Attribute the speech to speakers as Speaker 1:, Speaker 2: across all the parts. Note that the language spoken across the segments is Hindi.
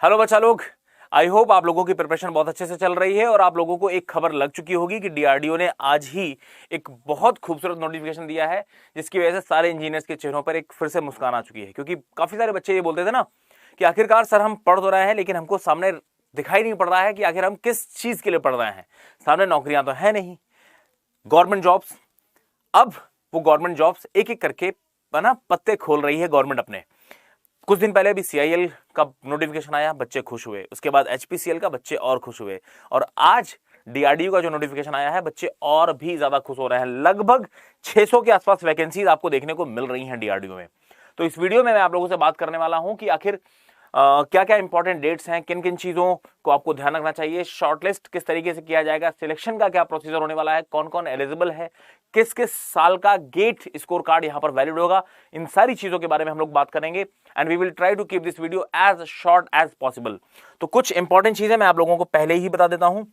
Speaker 1: हेलो बच्चा लोग, आई होप आप लोगों की प्रिपरेशन बहुत अच्छे से चल रही है और आप लोगों को एक खबर लग चुकी होगी कि डीआरडीओ ने आज ही एक बहुत खूबसूरत नोटिफिकेशन दिया है, जिसकी वजह से सारे इंजीनियर्स के चेहरों पर एक फिर से मुस्कान आ चुकी है। क्योंकि काफी सारे बच्चे ये बोलते थे ना कि आखिरकार सर हम पढ़ तो रहे हैं लेकिन हमको सामने दिखाई नहीं पड़ रहा है कि आखिर हम किस चीज के लिए पढ़ रहे हैं। सामने नौकरियां तो है नहीं, गवर्नमेंट जॉब्स। अब वो गवर्नमेंट जॉब्स एक एक करके ना पत्ते खोल रही है गवर्नमेंट अपने। कुछ दिन पहले भी सीआईएल का नोटिफिकेशन आया, बच्चे खुश हुए। उसके बाद एचपीसीएल का, बच्चे और खुश हुए। और आज डीआरडीओ का जो नोटिफिकेशन आया है, बच्चे और भी ज्यादा खुश हो रहे हैं। लगभग 600 के आसपास वैकेंसीज आपको देखने को मिल रही हैं डीआरडीओ में। तो इस वीडियो में मैं आप लोगों से बात करने वाला हूं कि आखिर क्या क्या इंपॉर्टेंट डेट्स हैं, किन किन चीजों को आपको ध्यान रखना चाहिए, शॉर्टलिस्ट किस तरीके से किया जाएगा, सिलेक्शन का क्या प्रोसीजर होने वाला है, कौन कौन एलिजिबल है, किस किस साल का गेट स्कोर कार्ड यहां पर वैलिड होगा, इन सारी चीजों के बारे में हम लोग बात करेंगे। And we will try to keep this video as short as possible. तो कुछ इंपॉर्टेंट चीजें मैं आप लोगों को पहले ही बता देता हूं,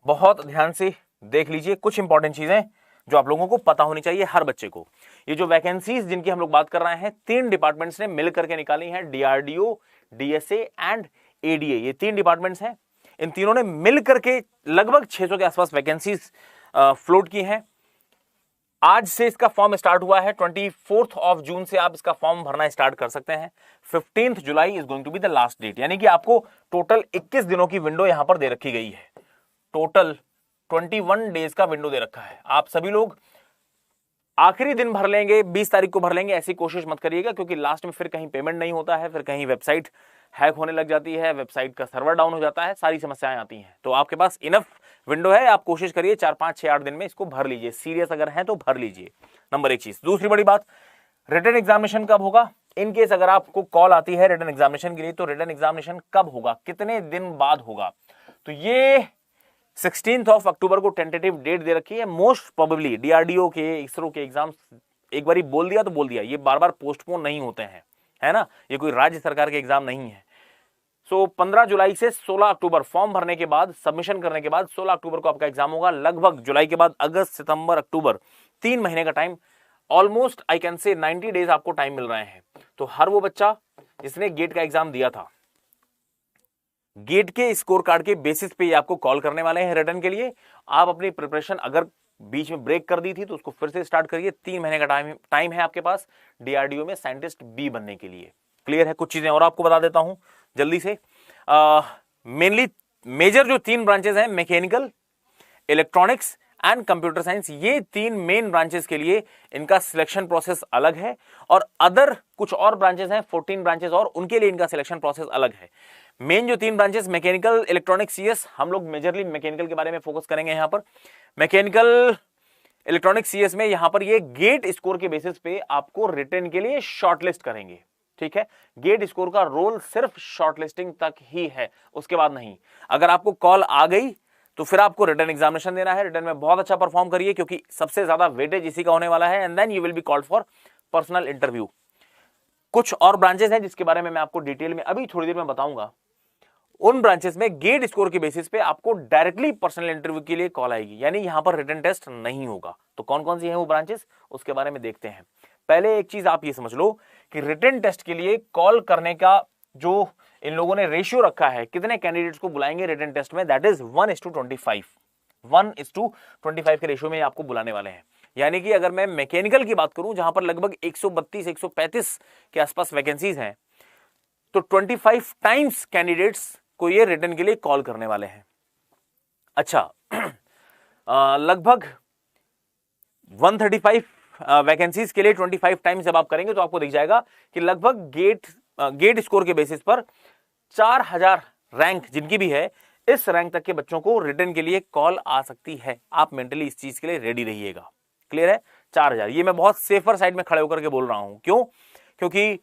Speaker 1: बहुत ध्यान से देख लीजिए। कुछ इंपॉर्टेंट चीजें जो आप लोगों को पता होनी चाहिए हर बच्चे को। ये जो वैकेंसीज जिनकी हम लोग बात कर रहे हैं, 3 डिपार्टमेंट्स ने मिल करके निकाली हैं, डीआरडीओ, डीएसए एंड एडीए। ये 3 डिपार्टमेंट्स हैं, इन तीनों ने मिल करके लगभग 600 के आसपास वैकेंसीज फ्लोट की हैं। आज से इसका फॉर्म स्टार्ट हुआ है, 24 ऑफ जून से आप इसका फॉर्म भरना स्टार्ट कर सकते हैं। 15 July is going to be the last date, यानी कि आपको टोटल 21 दिनों की विंडो यहां पर दे रखी गई है। टोटल 21 डेज का विंडो दे रखा है। आप सभी लोग आखिरी दिन भर लेंगे, 20 तारीख को भर लेंगे, ऐसी कोशिश मत करिएगा, क्योंकि लास्ट में फिर कहीं पेमेंट नहीं होता है, फिर कहीं वेबसाइट हैक होने लग जाती है, वेबसाइट का सर्वर डाउन हो जाता है, सारी समस्याएं आती हैं। तो आपके पास इनफ विंडो है, आप कोशिश करिए 4, 5, 6, 8 दिन में इसको भर लीजिए। सीरियस अगर है तो भर लीजिए, नंबर 1 चीज। दूसरी बड़ी बात, रिटन एग्जामिनेशन कब होगा। इन केस अगर आपको कॉल आती है रिटन एग्जामिनेशन के लिए, तो रिटन एग्जामिनेशन कब होगा, कितने दिन बाद होगा, तो ये 16 ऑफ अक्टूबर को टेंटेटिव डेट दे रखी है। मोस्ट प्रोबेबली डीआरडीओ के, इसरो के एग्जाम्स एक बार बोल दिया तो बोल दिया, ये बार बार पोस्टपोन नहीं होते हैं, है ना, ये कोई राज्य सरकार के एग्जाम नहीं है। सो 15 जुलाई से 16 अक्टूबर फॉर्म भरने के बाद, सबमिशन करने के बाद 16 अक्टूबर को आपका एग्जाम होगा। लगभग जुलाई के बाद अगस्त, सितंबर, अक्टूबर, 3 महीने का time, almost I can say 90 days आपको टाइम मिल रहे हैं। तो हर वो बच्चा जिसने गेट का एग्जाम दिया था, गेट के स्कोर कार्ड के बेसिस पे आपको कॉल करने वाले हैं रिटर्न के लिए। आप अपनी प्रिपरेशन अगर बीच में ब्रेक कर दी थी तो उसको फिर से स्टार्ट करिए। 3 महीने का टाइम है आपके पास डीआरडीओ में साइंटिस्ट बी बनने के लिए। क्लियर है। कुछ चीजें और आपको बता देता हूं जल्दी से। मेनली मेजर जो 3 ब्रांचेस हैं, mechanical, electronics and computer science, ये 3 मेन ब्रांचेस के लिए इनका सिलेक्शन प्रोसेस अलग है। और अदर कुछ और ब्रांचेस हैं, 14 ब्रांचेस, और उनके लिए इनका सिलेक्शन प्रोसेस अलग है। मेन जो 3 ब्रांचेस, मैकेनिकल, इलेक्ट्रॉनिक्स, सीएस, हम लोग मेजरली मैकेनिकल के बारे में फोकस करेंगे यहां पर। मैकेनिकल, इलेक्ट्रॉनिक्स, सीएस में यहां पर ये गेट स्कोर के बेसिस पे आपको रिटन के लिए शॉर्टलिस्ट करेंगे। ठीक है, गेट स्कोर का रोल सिर्फ शॉर्टलिस्टिंग तक ही है, उसके बाद नहीं। अगर आपको कॉल आ गई तो फिर आपको रिटन एग्जामिनेशन देना है। रिटन में बहुत अच्छा परफॉर्म करिए, क्योंकि सबसे ज्यादा वेटेज इसी का होने वाला है। And then you will be called for personal interview. कुछ और ब्रांचेस हैं जिसके बारे में मैं आपको डिटेल में अभी थोड़ी देर में बताऊंगा। उन ब्रांचेस में गेट स्कोर के बेसिस पे आपको डायरेक्टली पर्सनल इंटरव्यू के लिए कॉल आएगी, यानी यहां पर रिटन टेस्ट नहीं होगा। तो कौन कौन सी हैं वो ब्रांचेस, उसके बारे में देखते हैं। पहले एक चीज आप ये समझ लो कि रिटन टेस्ट के लिए कॉल करने का जो इन लोगों ने रेशियो रखा है, कितने कैंडिडेट्स को बुलाएंगे रिटन टेस्ट में, दैट इज 1:25। 1:25 के रेशियो में आपको बुलाने वाले हैं। यानी कि अगर मैं मैकेनिकल की बात करूं, जहां पर लगभग 132-135 के आसपास वैकेंसीज हैं, तो 25 टाइम्स कैंडिडेट्स को ये रिटन के लिए कॉल करने वाले हैं। अच्छा, लगभग 135 वैकेंसीज के लिए 25 टाइम्स जब आप करेंगे तो आपको दिख जाएगा कि लगभग गेट स्कोर के बेसिस पर 4000 रैंक जिनकी भी है, इस रैंक तक के बच्चों को रिटन के लिए कॉल आ सकती है। आप मेंटली इस चीज के लिए रेडी रहिएगा। क्लियर है। 4000, ये मैं बहुत सेफर साइड में खड़े होकर के बोल रहा हूं। क्यों? क्योंकि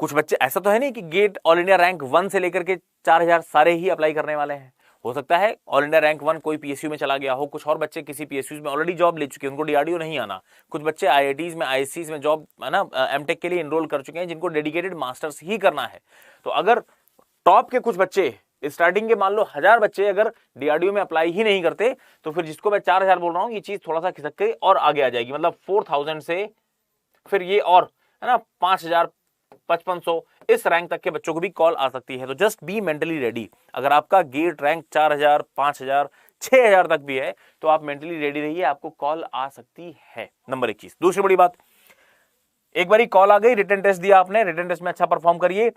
Speaker 1: कुछ बच्चे, ऐसा तो है नहीं कि गेट ऑल इंडिया रैंक 1 से लेकर के 4000 सारे ही अप्लाई करने वाले हैं। हो सकता है ऑल इंडिया रैंक 1 कोई पीएसयू में चला गया हो, कुछ और बच्चे किसी पीएसयू में ऑलरेडी जॉब ले चुके हैं, उनको डीआरडीओ नहीं आना। कुछ बच्चे आईआईटीज में, आईएससीज में जॉब, है ना, एमटेक के लिए एनरोल कर चुके हैं, जिनको डेडिकेटेड मास्टर्स ही करना है। तो अगर टॉप के कुछ बच्चे, स्टार्टिंग के मान लो 1000 बच्चे अगर डीआरडीओ में अप्लाई ही नहीं करते, तो फिर जिसको मैं 4000 बोल रहा हूं, ये चीज थोड़ा सा खिसक के और आगे आ जाएगी। मतलब 4000 से फिर ये और है ना 5000 5500 इस रैंक तक के बच्चों को भी कॉल आ सकती है। तो जस्ट बी मेंटली रेडी। अगर आपका गेट रैंक 4000 5000 6000 तक भी है तो आप मेंटली रेडी रहिए, आपको कॉल आ सकती है। नंबर 1 चीज। दूसरी बड़ी बात, एक बारी कॉल आ गई, रिटन टेस्ट दिया आपने, रिटन टेस्ट में अच्छा परफॉर्म करिए।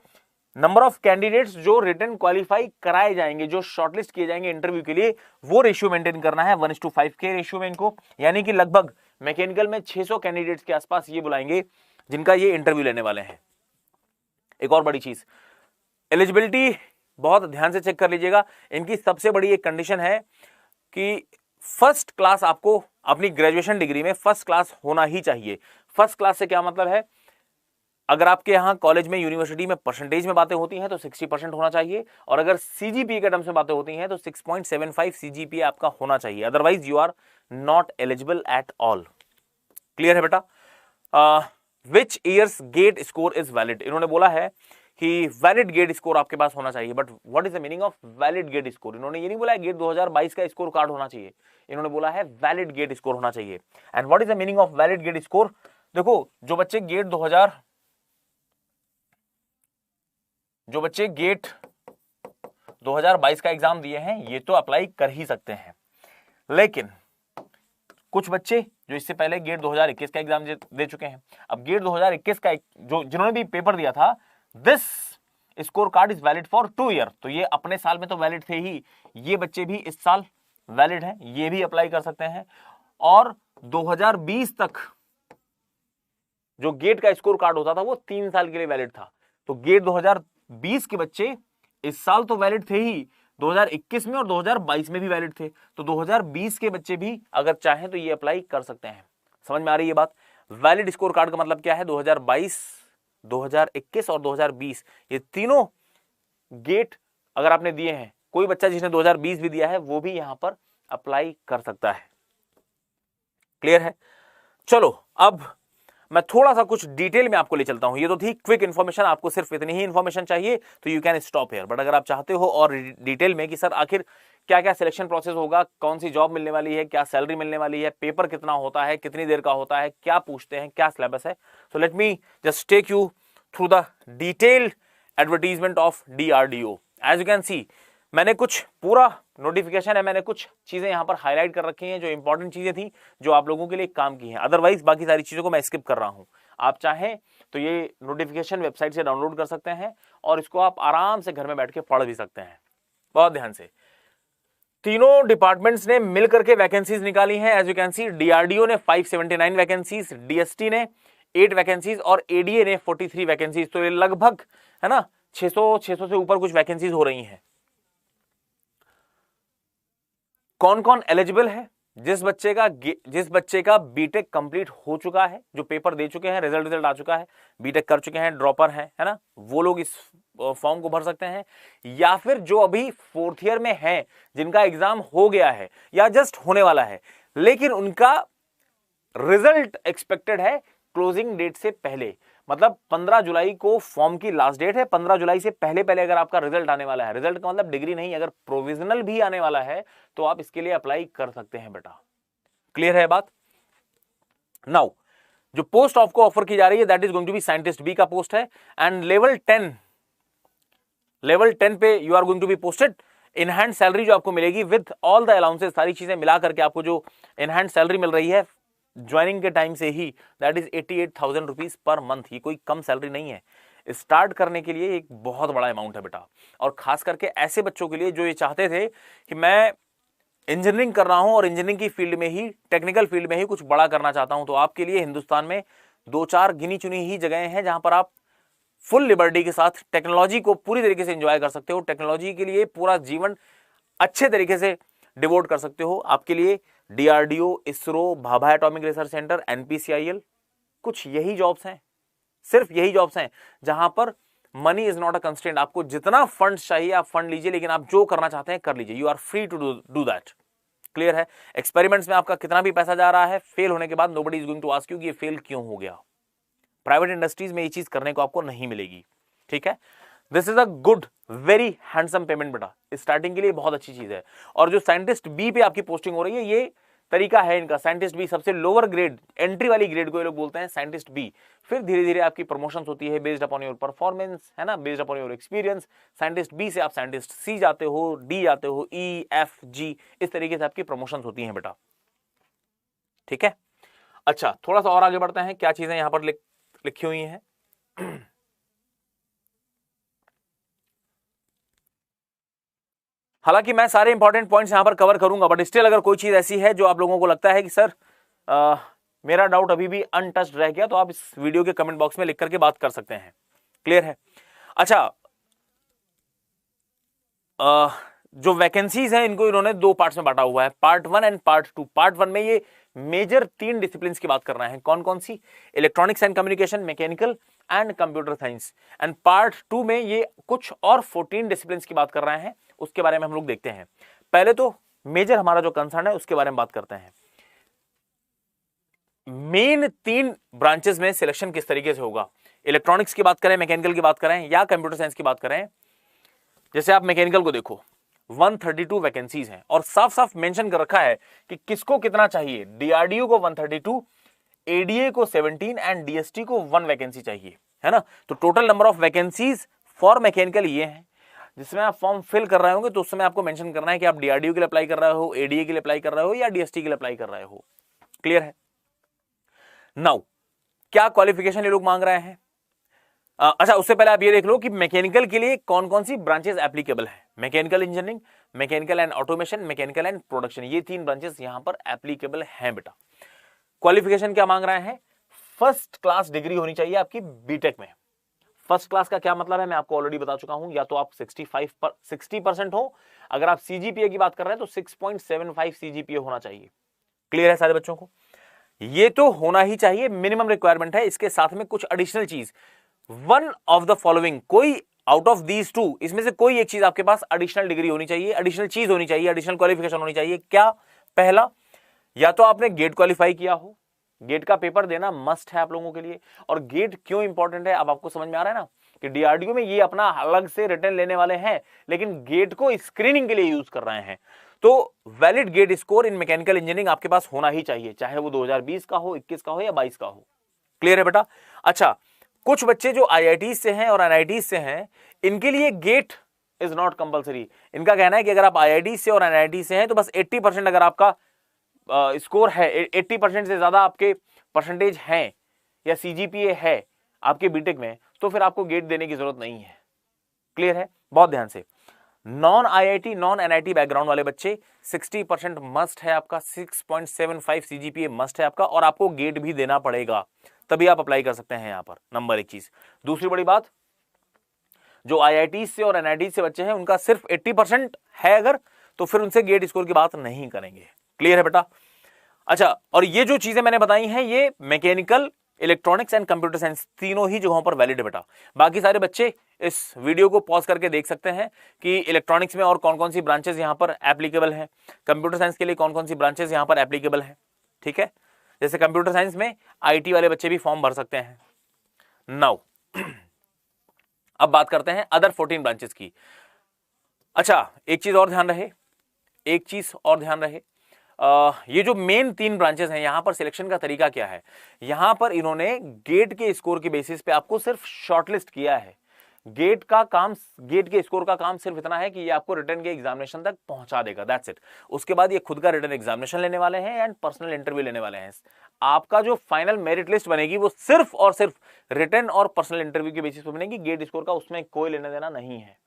Speaker 1: नंबर ऑफ कैंडिडेट्स जो रिटन क्वालिफाई कराए जाएंगे, जो शॉर्टलिस्ट किए जाएंगे इंटरव्यू के लिए, वो रेशियो मेंटेन करना है 1:5 के रेशियो में इनको। यानी कि लगभग मैकेनिकल में 600 कैंडिडेट्स के आसपास ये बुलाएंगे जिनका ये इंटरव्यू लेने वाले हैं। एक और बड़ी चीज, एलिजिबिलिटी बहुत ध्यान से चेक कर लीजिएगा। इनकी सबसे बड़ी एक कंडीशन है कि फर्स्ट क्लास आपको अपनी ग्रेजुएशन डिग्री में फर्स्ट क्लास होना ही चाहिए। फर्स्ट क्लास से क्या मतलब है, अगर आपके यहां कॉलेज में यूनिवर्सिटी में परसेंटेज में बातें होती हैं तो 60% होना चाहिए, और अगर सीजीपीए के टर्म से बातें होती हैं तो 6.75 सीजीपीए आपका होना चाहिए, otherwise you are not eligible at all. Clear है बेटा? Which years GATE score is valid, इन्होंने बोला है कि वैलिड गेट स्कोर आपके पास होना चाहिए। But what is the meaning of valid GATE score? इन्होंने ये नहीं बोला है गेट 2022 का स्कोर कार्ड होना चाहिए, इन्होंने बोला है वैलिड गेट स्कोर होना चाहिए। And what is the meaning of valid GATE score? देखो, जो बच्चे गेट 2022 का एग्जाम दिए हैं ये तो अप्लाई कर ही सकते हैं, लेकिन कुछ बच्चे जो इससे पहले गेट 2021 का एग्जाम दे चुके हैं, अब गेट 2021 का जो जिन्होंने भी पेपर दिया था, this score card is valid for 2 year. तो ये अपने साल में तो वैलिड थे ही, ये बच्चे भी इस साल वैलिड हैं, ये भी अप्लाई कर सकते हैं। और 2020 तक जो गेट का स्कोर कार्ड होता था वो 3 साल के लिए वैलिड था। तो गेट 2020 के बच्चे इस साल तो वैलिड थे ही, 2021 में और 2022 में भी वैलिड थे। तो 2020 के बच्चे भी अगर चाहें तो ये अप्लाई कर सकते हैं। समझ में आ रही है बात? वैलिड स्कोर कार्ड का मतलब क्या है? 2022, 2021 और 2020 ये तीनों गेट अगर आपने दिए हैं, कोई बच्चा जिसने 2020 भी दिया है वो भी यहां पर अप्लाई कर सकता है। क्लियर है? चलो अब मैं थोड़ा सा कुछ डिटेल में आपको ले चलता हूं। ये तो थी क्विक इन्फॉर्मेशन, आपको सिर्फ इतनी ही इन्फॉर्मेशन चाहिए तो you can stop here. But अगर आप चाहते हो और डिटेल में कि सर आखिर क्या क्या सिलेक्शन प्रोसेस होगा, कौन सी जॉब मिलने वाली है, क्या सैलरी मिलने वाली है, पेपर कितना होता है, कितनी देर का होता है, क्या पूछते हैं, क्या सिलेबस है, so let me just take you through the detailed advertisement of DRDO। As you can see, मैंने कुछ पूरा नोटिफिकेशन है, मैंने कुछ चीजें यहां पर हाईलाइट कर रखी हैं जो इंपॉर्टेंट चीजें थी जो आप लोगों के लिए काम की हैं। अदरवाइज बाकी सारी चीजों को मैं स्किप कर रहा हूं। आप चाहें तो ये नोटिफिकेशन वेबसाइट से डाउनलोड कर सकते हैं और इसको आप आराम से घर में बैठ के पढ़ भी सकते हैं। बहुत ध्यान से, तीनों डिपार्टमेंट्स ने मिलकर के वैकेंसीज निकाली हैं। As you can see, DRDO ने 579 वैकेंसीज, DST ने 8 वैकेंसीज और ADA ने 43 वैकेंसीज। तो ये लगभग है ना 600 से ऊपर कुछ वैकेंसीज हो रही हैं। कौन कौन एलिजिबल है? जिस बच्चे का बीटेक कंप्लीट हो चुका है, जो पेपर दे चुके हैं, रिजल्ट आ चुका है, बीटेक कर चुके हैं, ड्रॉपर है ना, वो लोग इस फॉर्म को भर सकते हैं। या फिर जो अभी 4th ईयर में हैं, जिनका एग्जाम हो गया है या जस्ट होने वाला है, लेकिन उनका रिजल्ट एक्सपेक्टेड है क्लोजिंग डेट से पहले, मतलब 15 जुलाई को फॉर्म की लास्ट डेट है। 15 जुलाई से पहले अगर आपका रिजल्ट आने वाला है, रिजल्ट का मतलब डिग्री नहीं, अगर प्रोविजनल भी आने वाला है तो आप इसके लिए अप्लाई कर सकते हैं बेटा। क्लियर है बात? नाउ जो पोस्ट आपको ऑफर की जा रही है that is going to be scientist B का पोस्ट है, एंड लेवल 10 पे you are going to be posted. In hand salary जो आपको मिलेगी विद ऑल द अलाउंसेस, सारी चीजें मिला करके आपको जो इनहैंड सैलरी मिल रही है ज्वाइनिंग के टाइम से ही, दैट इज 88,000 रुपीज पर मंथ। ये कोई कम सैलरी नहीं है, स्टार्ट करने के लिए एक बहुत बड़ा अमाउंट है बेटा। और खास करके ऐसे बच्चों के लिए जो ये चाहते थे कि मैं इंजीनियरिंग कर रहा हूं और इंजीनियरिंग की फील्ड में ही, टेक्निकल फील्ड में ही कुछ बड़ा करना चाहता हूं, तो आपके लिए हिंदुस्तान में 2-4 गिनी चुनी ही जगहें हैं जहां पर आप फुल लिबर्टी के साथ टेक्नोलॉजी को पूरी तरीके से एंजॉय कर सकते हो, टेक्नोलॉजी के लिए पूरा जीवन अच्छे तरीके से डिवोट कर सकते हो। आपके लिए DRDO, ISRO, Bhabha atomic research centre, NPCIL, कुछ यही जॉब्स हैं, सिर्फ यही जॉब्स हैं जहां पर money is not a constraint. आपको जितना फंड चाहिए आप फंड लीजिए, लेकिन आप जो करना चाहते हैं कर लीजिए, you are free to do that. Clear है? एक्सपेरिमेंट्स में आपका कितना भी पैसा जा रहा है, फेल होने के बाद nobody is going to ask you कि ये फेल क्यों हो गया। प्राइवेट इंडस्ट्रीज में ये चीज करने को आपको नहीं मिलेगी। ठीक है? This is a good very handsome payment बेटा, स्टार्टिंग के लिए बहुत अच्छी चीज है। और जो साइंटिस्ट बी पे आपकी पोस्टिंग हो रही है, ये तरीका है इनका। साइंटिस्ट बी सबसे लोअर ग्रेड, एंट्री वाली ग्रेड को ये लोग बोलते हैं साइंटिस्ट बी। फिर धीरे धीरे आपकी प्रमोशन होती है बेस्ड अपॉन योर परफॉर्मेंस, है ना, based upon your experience. Scientist B से आप साइंटिस्ट सी जाते हो, डी जाते हो, ई एफ जी, इस तरीके से आपकी प्रमोशन होती है बेटा। ठीक है, अच्छा थोड़ा सा और आगे बढ़ते हैं, क्या चीजें यहां पर लिखी हुई हैं। हालांकि मैं सारे इंपॉर्टेंट पॉइंट्स यहां पर कवर करूंगा, बट स्टिल अगर कोई चीज ऐसी है जो आप लोगों को लगता है कि सर मेरा डाउट अभी भी अनटच्ड रह गया, तो आप इस वीडियो के कमेंट बॉक्स में लिख करके बात कर सकते हैं। क्लियर है? अच्छा, जो वैकेंसीज हैं इनको इन्होंने दो पार्ट्स में बांटा हुआ है, पार्ट 1 एंड पार्ट 2। पार्ट 1 में ये मेजर 3 डिसिप्लिन की बात कर रहे हैं। कौन कौन सी? Electronics and communication, mechanical and computer science. And part 2 में ये कुछ और 14 डिसिप्लिन की बात कर रहे हैं, उसके बारे में हम लोग देखते हैं। पहले तो मेजर हमारा जो कंसर्न है उसके बारे में बात करते हैं। मेन 3 ब्रांचेस में सिलेक्शन किस तरीके से होगा? इलेक्ट्रॉनिक्स की बात करें, मैकेनिकल की बात करें या कंप्यूटर साइंस की बात करें। जैसे आप मैकेनिकल को देखो, 132 वैकेंसीज हैं और साफ साफ मेंशन कर रखा है कि किसको कितना चाहिए। डीआरडीओ को 132, एडीए को 17 एंड डीएसटी को 1 वैकेंसी चाहिए, है ना। तो total number of vacancies for mechanical ये है। जिसमें आप फॉर्म फिल कर रहे होंगे तो उस समय आपको मेंशन करना है कि आप डीआरडीओ के लिए अप्लाई कर रहे हो, एडीए के लिए अप्लाई कर रहे हो या डीएसटी के लिए अप्लाई कर रहे हो। क्लियर है? नाउ क्या क्वालिफिकेशन ये लोग मांग रहे हैं? अच्छा, उससे पहले आप ये देख लो कि मैकेनिकल के लिए कौन कौन सी ब्रांचेस एप्लीकेबल है। Mechanical engineering, mechanical and automation, mechanical and production, ये 3 ब्रांचेस यहां पर एप्लीकेबल हैं बेटा। क्वालिफिकेशन क्या मांग रहे हैं? फर्स्ट क्लास डिग्री होनी चाहिए आपकी बीटेक में। फर्स्ट क्लास का क्या मतलब है मैं आपको ऑलरेडी बता चुका हूं। या तो आप 60% हो, अगर आप सीजीपीए की बात कर रहे हैं तो 6.75 सीजीपीए होना चाहिए। क्लियर है सारे बच्चों को? ये तो होना ही चाहिए, मिनिमम रिक्वायरमेंट है। इसके साथ में कुछ एडिशनल चीज, वन ऑफ द फॉलोइंग, कोई आउट ऑफ दीज 2, इसमें से कोई एक चीज आपके पास एडिशनल डिग्री होनी चाहिए, एडिशनल चीज होनी चाहिए, एडिशनल क्वालिफिकेशन होनी चाहिए। क्या? पहला, या तो आपने गेट क्वालिफाई किया हो, गेट का पेपर देना मस्ट है आप लोगों के लिए। और गेट क्यों इंपॉर्टेंट है अब आपको समझ में आ रहा है ना, कि डीआरडीओ में ये अपना अलग से रिटर्न लेने वाले हैं, लेकिन गेट को स्क्रीनिंग के लिए यूज कर रहे हैं। तो valid GATE score in mechanical engineering आपके पास होना ही चाहिए, चाहे वो 2020 का हो, 21 का हो या 22 का हो। क्लियर है बेटा? अच्छा, कुछ बच्चे जो आईआईटी से हैं और एनआईटी से हैं, इनके लिए गेट इज नॉट कंपलसरी। इनका कहना है कि अगर आप आईआईटी से और एनआईटी से हैं तो बस 80% अगर आपका स्कोर है, 80% से ज्यादा आपके परसेंटेज हैं या सीजीपीए है आपके बीटेक में, तो फिर आपको गेट देने की जरूरत नहीं है। क्लियर है? बहुत ध्यान से, non IIT non NIT background वाले बच्चे 60% मस्ट है आपका, 6.75 सीजीपीए मस्ट है आपका, और आपको गेट भी देना पड़ेगा, तभी आप अप्लाई कर सकते हैं यहां पर। नंबर 1 चीज। दूसरी बड़ी बात, जो आईआईटी से और एनआईटी से बच्चे हैं उनका सिर्फ 80% है अगर, तो फिर उनसे गेट स्कोर की बात नहीं करेंगे। क्लियर है बेटा? अच्छा, और ये जो चीजें मैंने बताई हैं ये mechanical, electronics and computer science तीनों ही जगहों पर वैलिड है बेटा। बाकी सारे बच्चे इस वीडियो को पॉज करके देख सकते हैं कि इलेक्ट्रॉनिक्स में और कौन कौन सी ब्रांचेस यहां पर एप्लीकेबल हैं, कंप्यूटर साइंस के लिए कौन कौन सी ब्रांचेस यहां पर एप्लीकेबल हैं। ठीक है? जैसे कंप्यूटर साइंस में आईटी वाले बच्चे भी फॉर्म भर सकते हैं। नाउ अब बात करते हैं अदर 14 ब्रांचेस की। अच्छा, एक चीज और ध्यान रहे, ये जो मेन 3 ब्रांचेस हैं यहां पर सिलेक्शन का तरीका क्या है? यहां पर इन्होंने गेट के स्कोर के बेसिस पे आपको सिर्फ शॉर्टलिस्ट किया है। गेट के स्कोर का काम सिर्फ इतना है कि ये आपको रिटर्न के एग्जामिनेशन तक पहुंचा देगा, दैट्स इट। उसके बाद ये खुद का रिटर्न एग्जामिनेशन लेने वाले हैं एंड पर्सनल इंटरव्यू लेने वाले हैं। आपका जो फाइनल मेरिट लिस्ट बनेगी वो सिर्फ और सिर्फ रिटर्न और पर्सनल इंटरव्यू के बेसिस पर बनेगी। गेट स्कोर का उसमें कोई लेना देना नहीं है।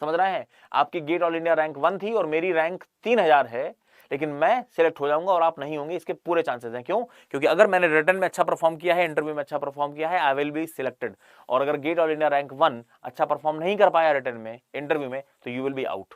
Speaker 1: समझ रहे हैं? आपकी गेट ऑल इंडिया रैंक 1 थी और मेरी रैंक 3000 है, लेकिन मैं सिलेक्ट हो जाऊंगा और आप नहीं होंगे, इसके पूरे चांसेस हैं। क्यों? क्योंकि अगर मैंने रिटर्न में अच्छा परफॉर्म किया है, इंटरव्यू में अच्छा परफॉर्म किया है, आई विल बी सिलेक्टेड। और अगर गेट ऑल इंडिया रैंक 1 अच्छा परफॉर्म नहीं कर पाया रिटर्न में, इंटरव्यू में, तो यू विल बी आउट।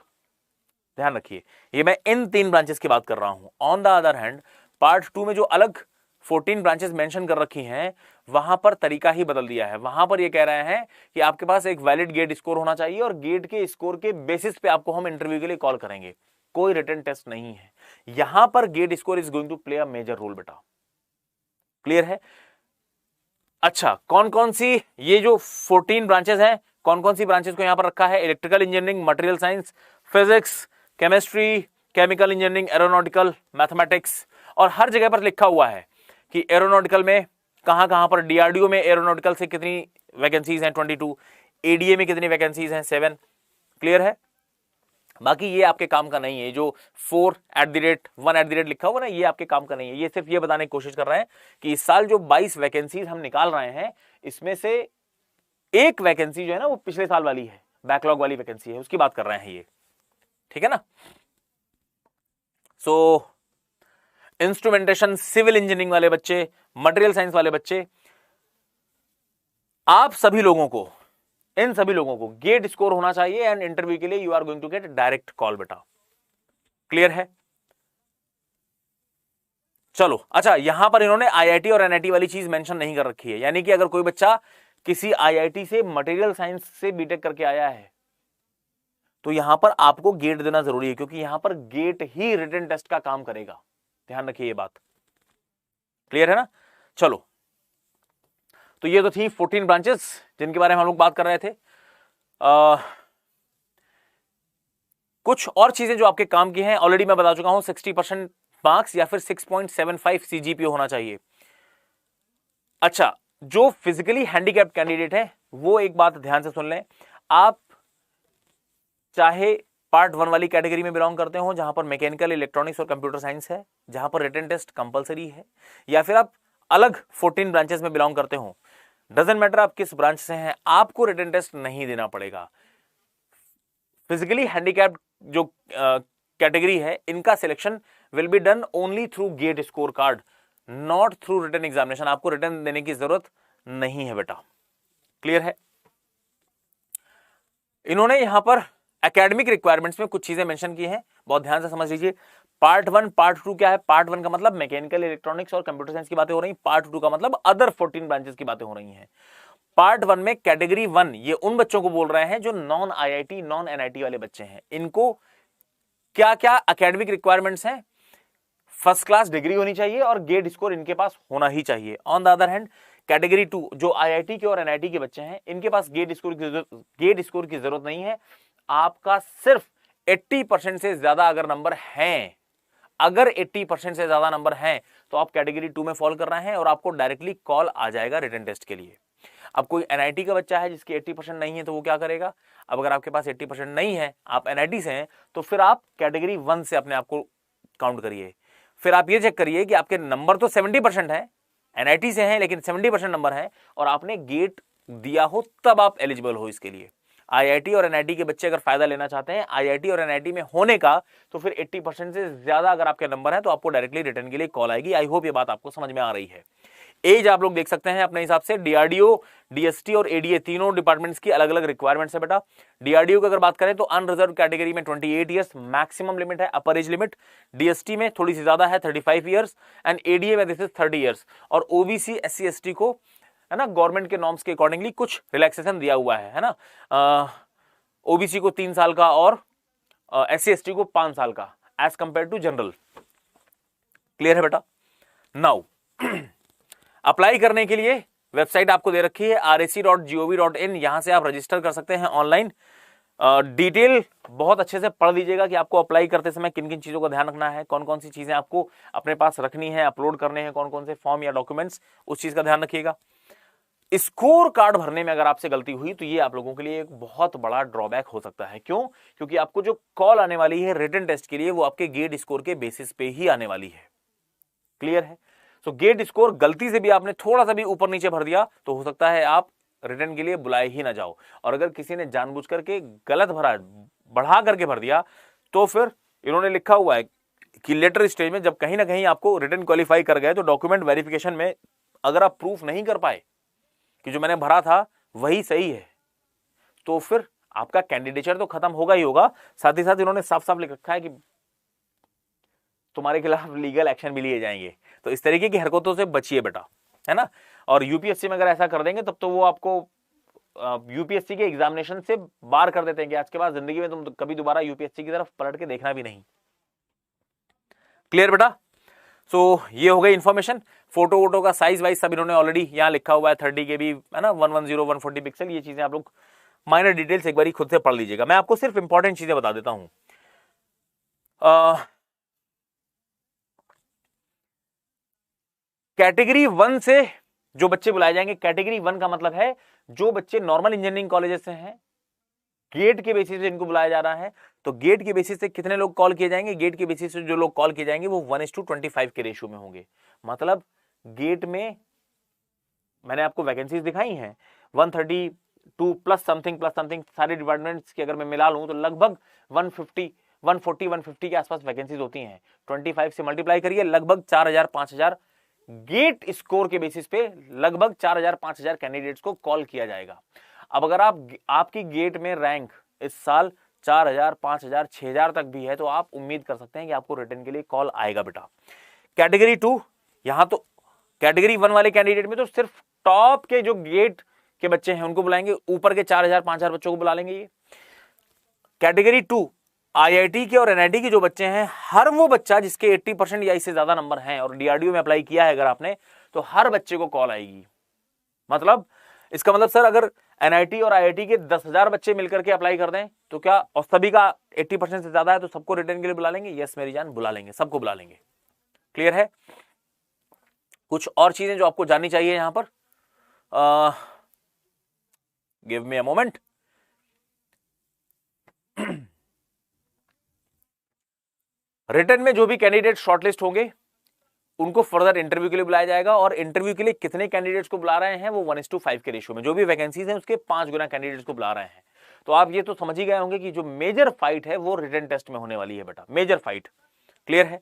Speaker 1: ध्यान रखिए, ये मैं इन 3 ब्रांचेस की बात कर रहा हूं। On the other hand part 2 में जो अलग 14 ब्रांचेस मेंशन कर रखी हैं, वहां पर तरीका ही बदल दिया है। वहां पर ये कह रहे हैं कि आपके पास एक वैलिड गेट स्कोर होना चाहिए और गेट के स्कोर के बेसिस पे आपको हम इंटरव्यू के लिए कॉल करेंगे, कोई रिटन टेस्ट नहीं है। यहां पर GATE score is going to play a major role बेटा। क्लियर है? अच्छा, कौन कौन सी ये जो 14 ब्रांचेस हैं, कौन कौन सी ब्रांचेस को यहां पर रखा है? Electrical engineering, material science, physics, chemistry, chemical engineering, aeronautical, mathematics और हर जगह पर लिखा हुआ है कि एरोनॉटिकल में कहां पर, डीआरडीओ में एरोनॉटिकल से कितनी वैकेंसीज हैं 22, एडीए में कितनी वैकेंसीज हैं 7। क्लियर है? बाकी ये आपके काम का नहीं है, जो 4@1 लिखा हुआ ना, ये आपके काम का नहीं है। ये सिर्फ ये बताने की कोशिश कर रहे हैं कि इस साल जो 22 वैकेंसीज हम निकाल रहे हैं, इसमें से एक वैकेंसी जो है ना वो पिछले साल वाली है, बैकलॉग वाली वैकेंसी है, उसकी बात कर रहे हैं ये। ठीक है ना? सो इंस्ट्रूमेंटेशन, सिविल इंजीनियरिंग वाले बच्चे, मटेरियल साइंस वाले बच्चे, आप सभी लोगों को, इन सभी लोगों को गेट स्कोर होना चाहिए एंड इंटरव्यू के लिए you are going to get direct call बेटा। क्लियर है? चलो, अच्छा, यहां पर इन्होंने आईआईटी और एनआईटी वाली चीज मेंशन नहीं कर रखी है, यानी कि अगर कोई बच्चा किसी आईआईटी से मटेरियल साइंस से बीटेक करके आया है तो यहां पर आपको गेट देना जरूरी है, क्योंकि यहां पर गेट ही रिटन टेस्ट का काम करेगा। ध्यान रखिए ये बात। क्लियर है ना? चलो, तो ये तो थी 14 ब्रांचेस जिनके बारे में हम लोग बात कर रहे थे। कुछ और चीजें जो आपके काम की हैं ऑलरेडी मैं बता चुका हूं, 60% मार्क्स या फिर 6.75 सीजीपीए होना चाहिए। अच्छा, जो फिजिकली हैंडीकैप्ड कैंडिडेट है वो एक बात ध्यान से सुन लें, आप चाहे पार्ट 1 वाली कैटेगरी में बिलोंग करते हो जहां पर मैकेनिकल, इलेक्ट्रॉनिक्स और कंप्यूटर साइंस है, जहां पर रिटन टेस्ट कंपलसरी है, या फिर आप अलग 14 ब्रांचेस में बिलोंग करते हो, डजंट मैटर आप किस ब्रांच से हैं, आपको रिटन टेस्ट नहीं देना पड़ेगा। फिजिकली हैंडीकैप्ड जो कैटेगरी है, इनका selection will be done only through GATE score card, not through written examination. आपको रिटन देने की जरूरत नहीं है बेटा। क्लियर है? इन्होंने यहां पर एकेडमिक रिक्वायरमेंट्स में कुछ चीजें मेंशन की हैं, बहुत ध्यान से समझ लीजिए। पार्ट 1, पार्ट 2 क्या है? पार्ट 1 का मतलब मैकेनिकल, इलेक्ट्रॉनिक्स और कंप्यूटर साइंस की बातें हो रही, पार्ट 2 का मतलब अदर 14 ब्रांचेस की बातें हो रही हैं। पार्ट 1 में कैटेगरी 1 ये उन बच्चों को बोल रहे हैं जो नॉन आईआईटी, नॉन एनआईटी वाले बच्चे हैं। इनको क्या क्या एकेडमिक रिक्वायरमेंट्स हैं? फर्स्ट क्लास डिग्री होनी चाहिए और गेट स्कोर इनके पास होना ही चाहिए। On the other hand category 2 जो आईआईटी के और एनआईटी के बच्चे हैं, इनके पास गेट स्कोर की जरूरत नहीं है। आपका सिर्फ 80% से ज्यादा अगर नंबर हैं, अगर 80% से ज्यादा नंबर हैं तो आप कैटेगरी 2 में फॉल कर रहे हैं और आपको डायरेक्टली कॉल आ जाएगा रिटन टेस्ट के लिए। अब कोई एनआईटी का बच्चा है जिसकी 80% नहीं है तो वो क्या करेगा? अब अगर आपके पास 80% नहीं है, आप एनआईटी से हैं, तो फिर आप कैटेगरी 1 से अपने आप को काउंट करिए। फिर आप ये चेक करिए कि आपके नंबर तो 70% है, एनआईटी से हैं लेकिन 70% नंबर है और आपने गेट दिया हो, तब आप एलिजिबल हो इसके लिए। आईआईटी और एनआईटी के बच्चे अगर फायदा लेना चाहते हैं आईआईटी और एनआईटी में होने का, तो फिर 80% से ज्यादा अगर आपके नंबर है तो आपको डायरेक्टली रिटर्न के लिए कॉल आएगी। आई होप ये बात आपको समझ में आ रही है। एज आप लोग देख सकते हैं अपने हिसाब से, डीआरडीओ, डीएसटी और एडीए तीनों डिपार्टमेंट्स की अलग अलग रिक्वायरमेंट्स है बेटा। डीआरडीओ की अगर बात करें तो अनरिजर्व कैटेगरी में 28 ईयर्स मैक्सिमम लिमिट है, अपर एज लिमिट। डीएसटी में थोड़ी सी ज्यादा है 35 ईयर्स एंड एडीए में दिस इज 30 ईयर्स। और ओबीसी, एससी, एसटी को है ना गवर्नमेंट के नॉर्म्स के अकॉर्डिंगली कुछ रिलैक्सेशन दिया हुआ है ना। ओबीसी को 3 साल का और एससी एसटी को 5 साल का age compare to general. Clear है बेटा? नाउ अप्लाई करने के लिए वेबसाइट आपको दे रखी है rec.gov.in, यहां से आप रजिस्टर कर सकते हैं ऑनलाइन। डिटेल बहुत अच्छे से पढ़ लीजिएगा कि आपको अप्लाई करते समय किन किन चीजों का ध्यान रखना है, कौन कौन सी चीजें आपको अपने पास रखनी है, अपलोड करने हैं, कौन कौन से फॉर्म या डॉक्यूमेंट्स, उस चीज का ध्यान रखिएगा। स्कोर कार्ड भरने में अगर आपसे गलती हुई तो ये आप लोगों के लिए एक बहुत बड़ा ड्रॉबैक हो सकता है। क्यों? क्योंकि आपको जो कॉल आने वाली है रिटन टेस्ट के लिए वो आपके गेट स्कोर के बेसिस पे ही आने वाली है। क्लियर है? तो गेट स्कोर गलती से भी आपने थोड़ा सा भी ऊपर नीचे भर दिया तो हो सकता है आप रिटर्न के लिए बुलाए ही ना जाओ। और अगर किसी ने जानबूझ करके गलत भरा, बढ़ा करके भर दिया, तो फिर इन्होंने लिखा हुआ है कि लेटर स्टेज में जब कहीं ना कहीं आपको रिटर्न क्वालिफाई कर गए तो डॉक्यूमेंट वेरिफिकेशन में अगर आप प्रूफ नहीं कर पाए कि जो मैंने भरा था वही सही है, तो फिर आपका कैंडिडेचर तो खत्म होगा ही होगा, साथ ही साथ इन्होंने साफ साफ लिख रखा है कि तुम्हारे खिलाफ लीगल एक्शन भी लिए जाएंगे। तो इस तरीके की हरकतों से बचिए बेटा, है ना। और यूपीएससी में अगर ऐसा कर देंगे तब तो वो आपको यूपीएससी के एग्जामिनेशन से बाहर कर देते हैं कि आज के बाद जिंदगी में तुम कभी दोबारा यूपीएससी की तरफ पलट के देखना भी नहीं। क्लियर बेटा? सो ये हो गई इंफॉर्मेशन। फोटो वोटो का साइज वाइज सब इन्होंने ऑलरेडी यहाँ लिखा हुआ है, 30 KB है ना, 110 140 पिक्सल। ये चीजें आप लोग माइनर डिटेल्स एक बार खुद से पढ़ लीजिएगा। मैं आपको सिर्फ इंपॉर्टेंट चीजें बता देता हूं। कैटेगरी 1 से जो बच्चे बुलाए जाएंगे, कैटेगरी 1 का मतलब है जो बच्चे नॉर्मल इंजीनियरिंग कॉलेजेस से हैं, गेट के बेसिस पे इनको बुलाया जा रहा है। तो गेट के बेसिस से कितने लोग कॉल किए जाएंगे? गेट के बेसिस से जो लोग कॉल किए जाएंगे वो 1:25 के रेशियो में होंगे। मतलब गेट में मैंने आपको वैकेंसीज दिखाई हैं 132 प्लस समथिंग सारे डिपार्टमेंट्स की अगर मैं मिला लूं तो लगभग 150 के आसपास वैकेंसीज होती हैं। 25 से मल्टीप्लाई करिए, लगभग 4000 5000 गेट स्कोर के बेसिस पे लगभग 4000 5000 कैंडिडेट्स को कॉल किया जाएगा। अब अगर आपकी गेट में रैंक इस साल 4000 5000 6000 तक भी है तो आप उम्मीद कर सकते हैं कि आपको रिटर्न के लिए कॉल आएगा बेटा। कैटेगरी 2, यहां तो कैटेगरी 1 वाले कैंडिडेट में तो सिर्फ टॉप के जो गेट के बच्चे हैं उनको बुलाएंगे, ऊपर के 4000 5000 बच्चों को बुला लेंगे। ये कैटेगरी 2 आईआईटी के और एनआईटी के जो बच्चे हैं, हर वो बच्चा जिसके 80% या इससे ज्यादा नंबर हैं और डीआरडीओ में अप्लाई किया है अगर आपने, तो हर बच्चे को कॉल आएगी। मतलब इसका मतलब सर अगर एनआईटी और आईआईटी के 10,000 बच्चे मिलकर के अप्लाई कर दें तो क्या, और सभी का 80% से ज्यादा है तो सबको रिटर्न के लिए बुला लेंगे? यस मेरी जान, बुला लेंगे, सबको बुला लेंगे। क्लियर है? कुछ और चीजें जो आपको जाननी चाहिए यहां पर, give me a moment. Return में जो भी कैंडिडेट शॉर्टलिस्ट होंगे उनको फर्दर इंटरव्यू के लिए बुलाया जाएगा, और इंटरव्यू के लिए कितने कैंडिडेट्स को बुला रहे हैं वो 1:5 के रेशियो में, जो भी वैकेंसीज हैं उसके 5 गुना कैंडिडेट्स को बुला रहे हैं। तो आप ये तो समझ ही गए होंगे कि जो मेजर फाइट है वो रिटर्न टेस्ट में होने वाली है बेटा, मेजर फाइट। क्लियर है?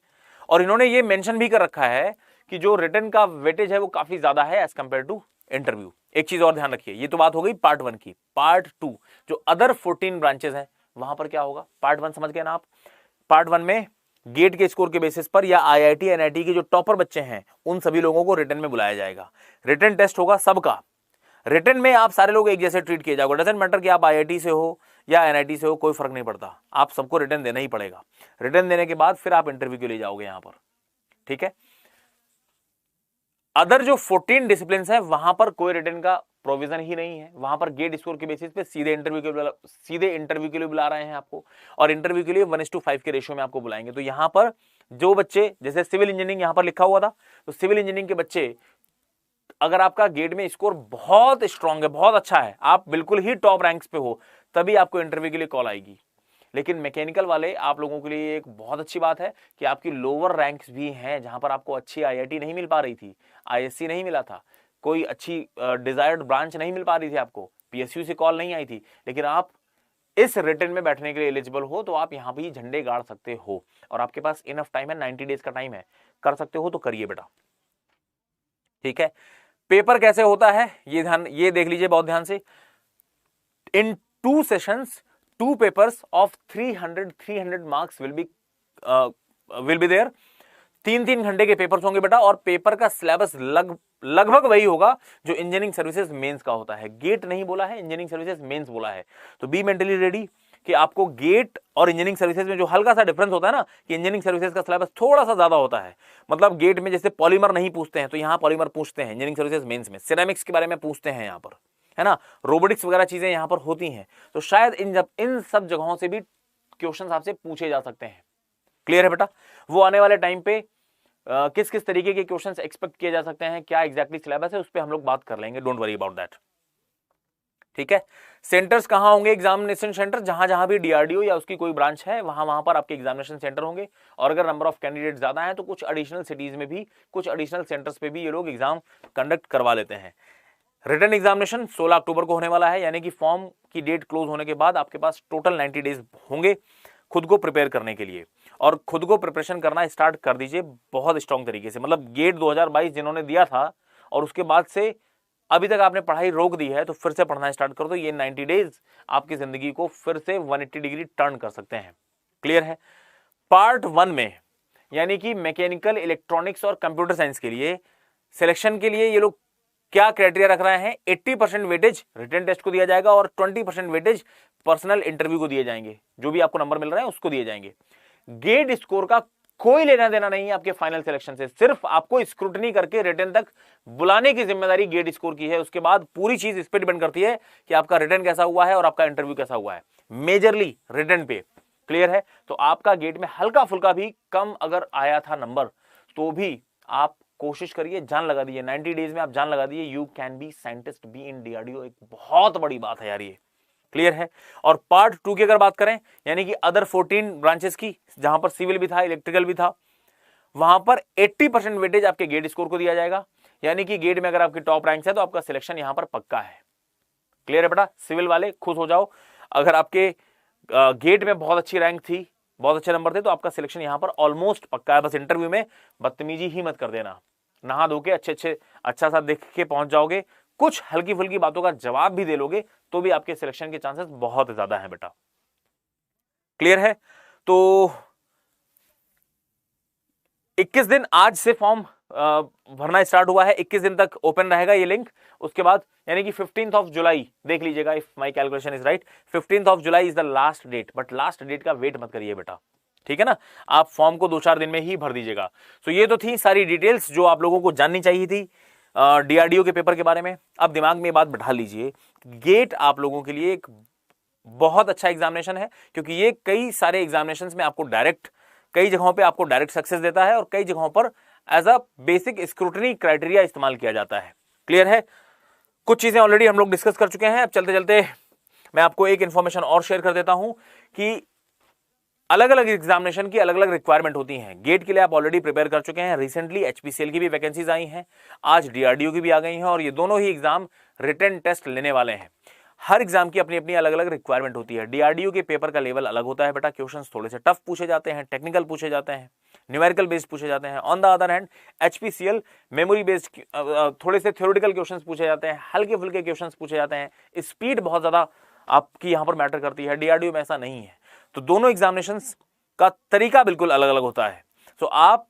Speaker 1: और इन्होंने ये मेंशन भी कर रखा है कि जो रिटर्न का वेटेज है वो काफी ज्यादा है एज कंपेयर टू इंटरव्यू। एक चीज और ध्यान रखिए, ये तो बात हो गई पार्ट 1 की। पार्ट 2 जो अदर 14 ब्रांचेस हैं वहां पर क्या होगा? पार्ट 1 समझ गए ना आप? पार्ट 1 में गेट के स्कोर के बेसिस पर या आईआईटी एनआईटी के जो टॉपर बच्चे हैं उन सभी लोगों को रिटर्न में बुलाया जाएगा। रिटर्न टेस्ट होगा सबका। रिटर्न में आप सारे लोग एक जैसे ट्रीट किए जाओगे, डजंट मैटर कि आप आईआईटी से हो या एनआईटी से हो, कोई फर्क नहीं पड़ता, आप सबको रिटर्न देना ही पड़ेगा। रिटर्न देने के बाद फिर आप इंटरव्यू के लिए जाओगे यहां पर। ठीक है? अदर जो 14 डिसिप्लिन है वहां पर कोई रिटर्न का प्रोविजन ही नहीं है, वहां पर गेट स्कोर के बेसिस पे सीधे इंटरव्यू के लिए बुला रहे हैं आपको, और इंटरव्यू के लिए 1:5 के रेशियो में आपको बुलाएंगे। तो यहां पर जो बच्चे, जैसे सिविल इंजीनियरिंग यहां पर लिखा हुआ था, तो सिविल इंजीनियरिंग के बच्चे अगर आपका गेट में स्कोर बहुत स्ट्रांग है, बहुत अच्छा है, आप बिल्कुल ही टॉप रैंक्स पे हो, तभी आपको इंटरव्यू के लिए कॉल आएगी। लेकिन मैकेनिकल वाले आप लोगों के लिए एक बहुत अच्छी बात है कि आपकी लोअर रैंक्स भी हैं, जहां पर आपको अच्छी आईआईटी नहीं मिल पा रही थी, आईएससी नहीं मिला था, कोई अच्छी डिजायर्ड ब्रांच नहीं मिल पा रही थी आपको, पीएसयू से कॉल नहीं आई थी, लेकिन आप इस रिटर्न में बैठने के लिए एलिजिबल हो तो आप यहां भी झंडे गाड़ सकते हो, और आपके पास इनफ टाइम है, 90 डेज का टाइम है, कर सकते हो तो करिए बेटा। ठीक है? पेपर कैसे होता है ये देख लीजिए बहुत ध्यान से। In 2 sessions 2 papers of 300 marks will be there. 3-3 घंटे के पेपर्स होंगे बेटा, और पेपर का सिलेबस लगभग वही होगा जो इंजीनियरिंग सर्विसेज मेंस का होता है। गेट नहीं बोला है, इंजीनियरिंग सर्विसेज मेंस बोला है। तो बी मेंटली रेडी कि आपको गेट और इंजीनियरिंग सर्विसेज में जो हल्का सा डिफरेंस होता है ना, कि इंजीनियरिंग सर्विसेज का सिलेबस थोड़ा सा ज्यादा होता है। मतलब गेट में जैसे पॉलीमर नहीं पूछते हैं तो यहां पॉलीमर पूछते हैं, इंजीनियरिंग सर्विसेज मेंस में सिरेमिक्स के बारे में पूछते हैं यहां पर, है ना, रोबोटिक्स वगैरह चीजें यहां पर होती हैं। तो शायद इन सब जगहों से भी क्वेश्चन आपसे पूछे जा सकते हैं। क्लियर है बेटा? वो आने वाले टाइम पे किस किस तरीके के क्वेश्चंस एक्सपेक्ट किए जा सकते हैं, क्या एग्जैक्टली सिलेबस है, उस पर हम लोग बात कर लेंगे, डोंट वरी अबाउट दैट। ठीक है? सेंटर्स कहां होंगे? एग्जामिनेशन सेंटर जहां जहां भी डीआरडीओ या उसकी कोई ब्रांच है वहां पर आपके एग्जामिनेशन सेंटर होंगे, और अगर नंबर ऑफ कैंडिडेट ज्यादा है तो कुछ एडिशनल सिटीज में भी, कुछ एडिशनल सेंटर्स पे भी ये लोग एग्जाम कंडक्ट करवा लेते हैं। रिटन एग्जामिनेशन 16 अक्टूबर को होने वाला है, यानी कि फॉर्म की डेट क्लोज होने के बाद आपके पास टोटल 90 डेज होंगे खुद को प्रिपेयर करने के लिए, और खुद को प्रिपरेशन करना स्टार्ट कर दीजिए बहुत स्ट्रॉन्ग तरीके से। मतलब गेट 2022 जिन्होंने दिया था और उसके बाद से अभी तक आपने पढ़ाई रोक दी है तो फिर से पढ़ना स्टार्ट कर दो। ये 90 डेज आपकी जिंदगी को फिर से 180 डिग्री टर्न कर सकते हैं। क्लियर है? पार्ट 1 में यानी कि मैकेनिकल, इलेक्ट्रॉनिक्स और कंप्यूटर साइंस के लिए सिलेक्शन के लिए ये लोग क्या क्राइटेरिया रख रहे हैं? 80% वेटेज रिटन टेस्ट को दिया जाएगा और 20% वेटेज पर्सनल इंटरव्यू को दिए जाएंगे। जो भी आपको नंबर मिल रहे हैं उसको दिए जाएंगे। गेट स्कोर का कोई लेना देना नहीं है आपके फाइनल सिलेक्शन से, सिर्फ आपको स्क्रूटनी करके रिटन तक बुलाने की जिम्मेदारी गेट स्कोर की है। उसके बाद पूरी चीज इस पर डिपेंड करती है कि आपका रिटन कैसा हुआ है और आपका इंटरव्यू कैसा हुआ है, मेजरली रिटन पे। क्लियर है? तो आपका गेट में हल्का फुल्का भी कम अगर आया था नंबर तो भी आप कोशिश करिए, जान लगा दीजिए, 90 डेज में आप जान लगा दीजिए, you can be scientist, be in DRDO. एक बहुत बड़ी बात है यार ये, क्लियर है। और पार्ट 2 की अगर बात करें, यानी कि अदर 14 ब्रांचेस की, जहां पर सिविल भी था, इलेक्ट्रिकल भी था, वहां पर 80% वेटेज आपके गेट स्कोर को दिया जाएगा। यानी कि गेट में अगर आपकी टॉप रैंक है तो आपका सिलेक्शन यहां पर पक्का है। क्लियर है बेटा, सिविल वाले खुश हो जाओ, अगर आपके गेट में बहुत अच्छी रैंक थी, बहुत अच्छे नंबर थे, तो आपका सिलेक्शन यहां पर ऑलमोस्ट पक्का है। बस इंटरव्यू में बदतमीजी ही मत कर देना, नहा धो के अच्छा सा देख के पहुंच जाओगे, कुछ हल्की फुल्की बातों का जवाब भी दे लोगे तो भी आपके सिलेक्शन के चांसेस बहुत ज्यादा है बेटा। क्लियर है। तो 21 दिन आज से फॉर्म भरना स्टार्ट हुआ है, 21 दिन तक ओपन रहेगा ये लिंक। उसके बाद यानी कि 15th ऑफ जुलाई, देख लीजिएगा if my calculation is right, 15th of July is the last date, but last date का वेट मत करिए बेटा, ठीक है ना। आप फॉर्म को 2-4 दिन में ही भर दीजिएगा। तो ये तो थी सारी डिटेल्स जो आप लोगों को जाननी चाहिए थी डीआरडीओ के पेपर के बारे में। अब दिमाग में बात बैठा लीजिए, गेट आप लोगों के लिए एक बहुत अच्छा एग्जामिनेशन है, क्योंकि ये कई सारे एग्जामिनेशन में आपको डायरेक्ट, कई जगहों पे आपको डायरेक्ट सक्सेस देता है और कई जगहों पर as a basic scrutiny criteria इस्तेमाल किया जाता है। क्लियर है। कुछ चीजें ऑलरेडी हम लोग डिस्कस कर चुके हैं। अब चलते चलते मैं आपको एक इंफॉर्मेशन और शेयर कर देता हूं कि अलग अलग एग्जामिनेशन की अलग अलग रिक्वायरमेंट होती हैं। गेट के लिए आप ऑलरेडी प्रिपेयर कर चुके हैं, रिसेंटली एचपीसीएल की भी वैकेंसीज आई हैं, आज डीआरडीओ की भी आ गई हैं, और ये दोनों ही एग्जाम रिटन टेस्ट लेने वाले हैं। हर एग्जाम की अपनी अपनी अलग अलग रिक्वायरमेंट होती है। डीआरडीओ के पेपर का लेवल अलग होता है बेटा, क्वेश्चंस थोड़े से टफ पूछे जाते हैं, टेक्निकल पूछे जाते हैं, न्यूमेरिकल बेस्ड पूछे जाते हैं। On the other hand HPCL memory based थोड़े से थ्योरेटिकल क्वेश्चंस पूछे जाते हैं, हल्के फुल्के क्वेश्चंस पूछे जाते हैं, स्पीड बहुत ज्यादा आपकी यहां पर मैटर करती है। डीआरडीओ में ऐसा नहीं है। तो दोनों एग्जामिनेशंस का तरीका बिल्कुल अलग अलग होता है। तो आप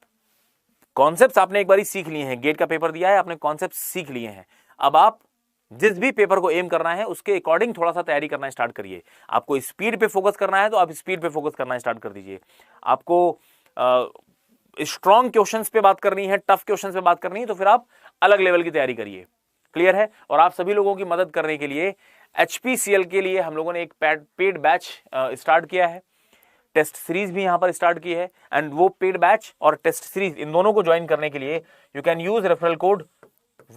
Speaker 1: कॉन्सेप्ट्स आपने एक बार सीख लिए हैं, गेट का पेपर दिया है, आपने कॉन्सेप्ट सीख लिए हैं। अब आप जिस भी पेपर को एम करना है उसके अकॉर्डिंग थोड़ा सा तैयारी करना स्टार्ट करिए। आपको स्पीड पे फोकस करना है तो आप स्पीड पे फोकस करना स्टार्ट कर दीजिए। आपको स्ट्रॉन्ग क्वेश्चंस पे बात करनी है, टफ क्वेश्चंस पे बात करनी है, तो फिर आप अलग लेवल की तैयारी करिए। क्लियर है। और आप सभी लोगों की मदद करने के लिए एचपीसीएल के लिए हम लोगों ने एक पेड बैच स्टार्ट किया है, टेस्ट सीरीज भी यहां पर स्टार्ट की है। एंड वो पेड बैच और टेस्ट सीरीज इन दोनों को ज्वाइन करने के लिए you can use referral code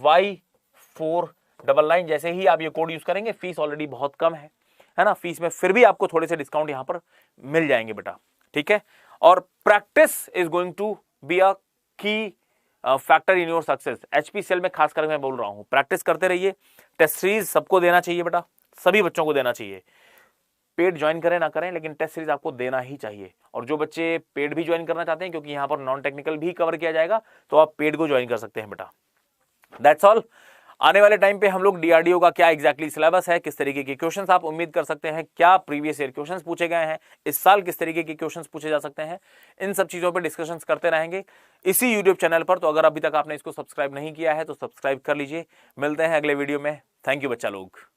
Speaker 1: Y499। जैसे ही आप ये कोड यूज करेंगे, फीस ऑलरेडी बहुत कम है ना, फीस में फिर भी आपको थोड़े से डिस्काउंट यहां पर मिल जाएंगे बेटा, ठीक है। और practice is going to be a key factor in your success. HPCL में खासकर मैं बोल रहा हूं, प्रैक्टिस करते रहिए। टेस्ट सीरीज सबको देना चाहिए बेटा, सभी बच्चों को देना चाहिए। पेड ज्वाइन करें ना करें, लेकिन टेस्ट सीरीज आपको देना ही चाहिए। और जो बच्चे पेड भी ज्वाइन करना चाहते हैं, क्योंकि यहां पर नॉन टेक्निकल भी कवर किया जाएगा, तो आप पेड को ज्वाइन कर सकते हैं बेटा। That's all. आने वाले टाइम पे हम लोग डीआरडीओ का क्या एग्जैक्टली सिलेबस है, किस तरीके के क्वेश्चंस आप उम्मीद कर सकते हैं, क्या प्रीवियस ईयर क्वेश्चंस पूछे गए हैं, इस साल किस तरीके के क्वेश्चंस पूछे जा सकते हैं, इन सब चीजों पे डिस्कशंस करते रहेंगे इसी यूट्यूब चैनल पर। तो अगर अभी तक आपने इसको सब्सक्राइब नहीं किया है तो सब्सक्राइब कर लीजिए। मिलते हैं अगले वीडियो में। थैंक यू बच्चा लोग।